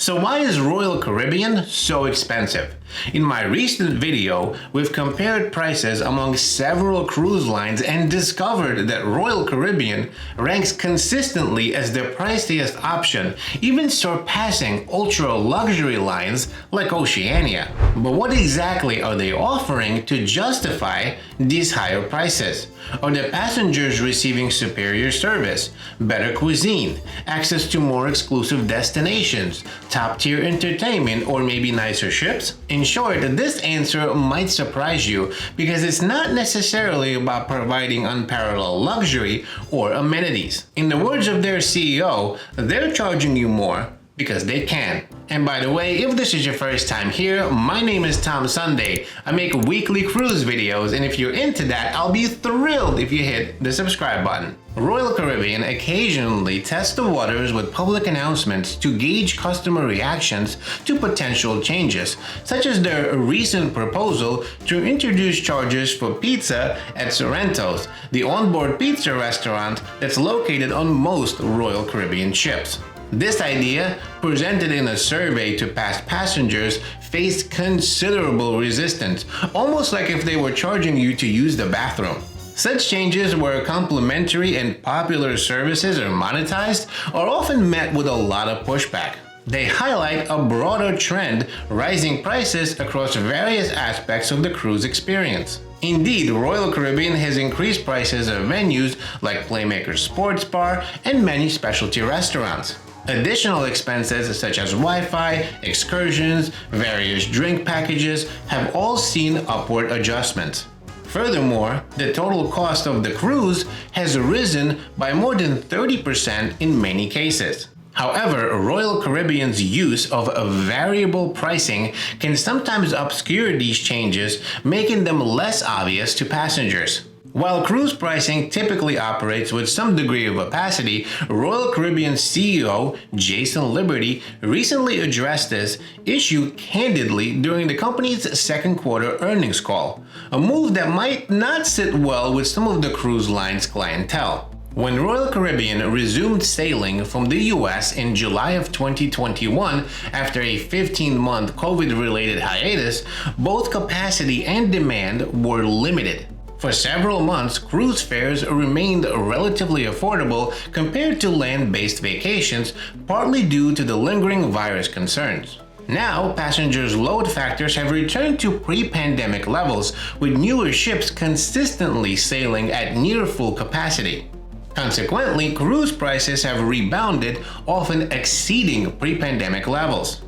So why is Royal Caribbean so expensive? In my recent video, we've compared prices among several cruise lines and discovered that Royal Caribbean ranks consistently as the priciest option, even surpassing ultra-luxury lines like Oceania. But what exactly are they offering to justify these higher prices? Are the passengers receiving superior service, better cuisine, access to more exclusive destinations, top-tier entertainment, or maybe nicer ships? In short, this answer might surprise you because it's not necessarily about providing unparalleled luxury or amenities. In the words of their CEO, they're charging you more because they can. And by the way, if this is your first time here, my name is Tom Sunday. I make weekly cruise videos, and if you're into that, I'll be thrilled if you hit the subscribe button. Royal Caribbean occasionally tests the waters with public announcements to gauge customer reactions to potential changes, such as their recent proposal to introduce charges for pizza at Sorrento's, the onboard pizza restaurant that's located on most Royal Caribbean ships. This idea, presented in a survey to past passengers, faced considerable resistance, almost like if they were charging you to use the bathroom. Such changes where complimentary and popular services are monetized are often met with a lot of pushback. They highlight a broader trend, rising prices across various aspects of the cruise experience. Indeed, Royal Caribbean has increased prices of venues like Playmaker Sports Bar and many specialty restaurants. Additional expenses such as Wi-Fi, excursions, various drink packages have all seen upward adjustments. Furthermore, the total cost of the cruise has risen by more than 30% in many cases. However, Royal Caribbean's use of variable pricing can sometimes obscure these changes, making them less obvious to passengers. While cruise pricing typically operates with some degree of opacity, Royal Caribbean CEO Jason Liberty recently addressed this issue candidly during the company's second quarter earnings call, a move that might not sit well with some of the cruise line's clientele. When Royal Caribbean resumed sailing from the US in July of 2021 after a 15-month COVID-related hiatus, both capacity and demand were limited. For several months, cruise fares remained relatively affordable compared to land-based vacations, partly due to the lingering virus concerns. Now, passengers' load factors have returned to pre-pandemic levels, with newer ships consistently sailing at near full capacity. Consequently, cruise prices have rebounded, often exceeding pre-pandemic levels.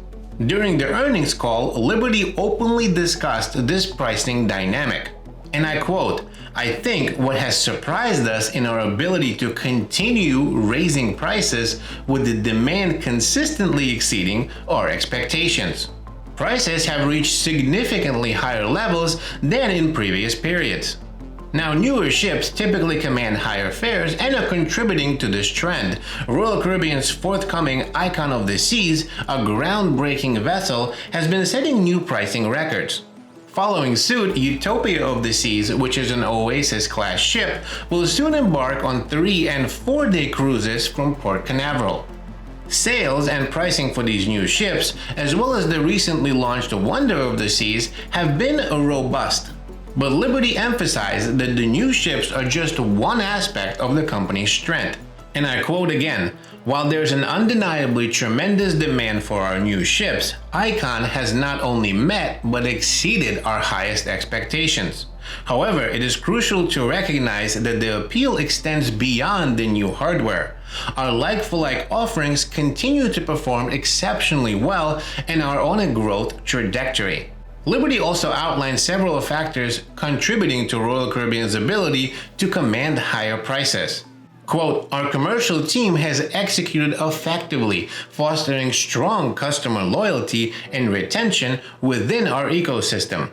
During the earnings call, Liberty openly discussed this pricing dynamic. And I quote, "I think what has surprised us in our ability to continue raising prices with the demand consistently exceeding our expectations. Prices have reached significantly higher levels than in previous periods." Now, newer ships typically command higher fares and are contributing to this trend. Royal Caribbean's forthcoming Icon of the Seas, a groundbreaking vessel, has been setting new pricing records. Following suit, Utopia of the Seas, which is an Oasis-class ship, will soon embark on 3- and 4-day cruises from Port Canaveral. Sales and pricing for these new ships, as well as the recently launched Wonder of the Seas, have been robust. But Liberty emphasized that the new ships are just one aspect of the company's strength. And I quote again, "While there's an undeniably tremendous demand for our new ships, Icon has not only met but exceeded our highest expectations. However, it is crucial to recognize that the appeal extends beyond the new hardware. Our like-for-like offerings continue to perform exceptionally well and are on a growth trajectory." Liberty also outlined several factors contributing to Royal Caribbean's ability to command higher prices. Quote, "Our commercial team has executed effectively, fostering strong customer loyalty and retention within our ecosystem.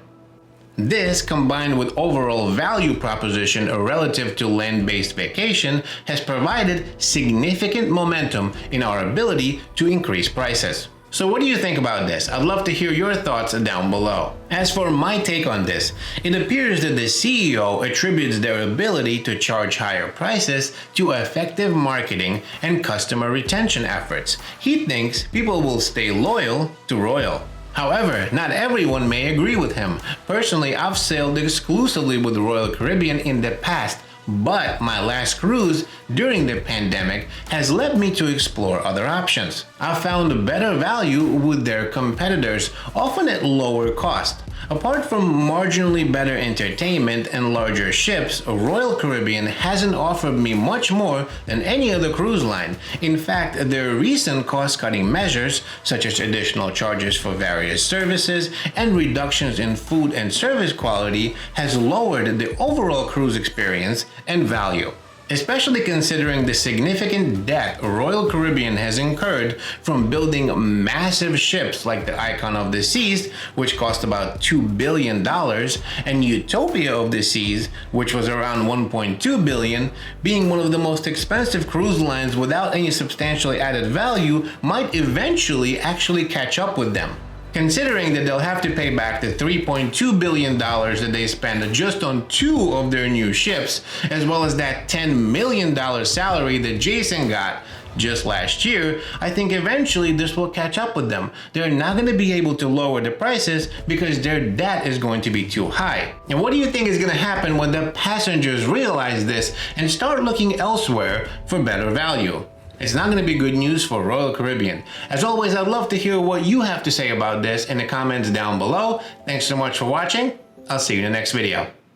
This, combined with overall value proposition relative to land-based vacation, has provided significant momentum in our ability to increase prices." So what do you think about this? I'd love to hear your thoughts down below. As for my take on this, it appears that the CEO attributes their ability to charge higher prices to effective marketing and customer retention efforts. He thinks people will stay loyal to Royal. However, not everyone may agree with him. Personally, I've sailed exclusively with Royal Caribbean in the past, but my last cruise during the pandemic has led me to explore other options. I've found better value with their competitors, often at lower cost. Apart from marginally better entertainment and larger ships, Royal Caribbean hasn't offered me much more than any other cruise line. In fact, their recent cost-cutting measures, such as additional charges for various services and reductions in food and service quality, has lowered the overall cruise experience and value. Especially considering the significant debt Royal Caribbean has incurred from building massive ships like the Icon of the Seas, which cost about $2 billion, and Utopia of the Seas, which was around $1.2 billion, being one of the most expensive cruise lines without any substantially added value, might eventually actually catch up with them. Considering that they'll have to pay back the $3.2 billion that they spent just on 2 of their new ships, as well as that $10 million salary that Jason got just last year, I think eventually this will catch up with them. They're not going to be able to lower the prices because their debt is going to be too high. And what do you think is going to happen when the passengers realize this and start looking elsewhere for better value? It's not going to be good news for Royal Caribbean. As always, I'd love to hear what you have to say about this in the comments down below. Thanks so much for watching. I'll see you in the next video.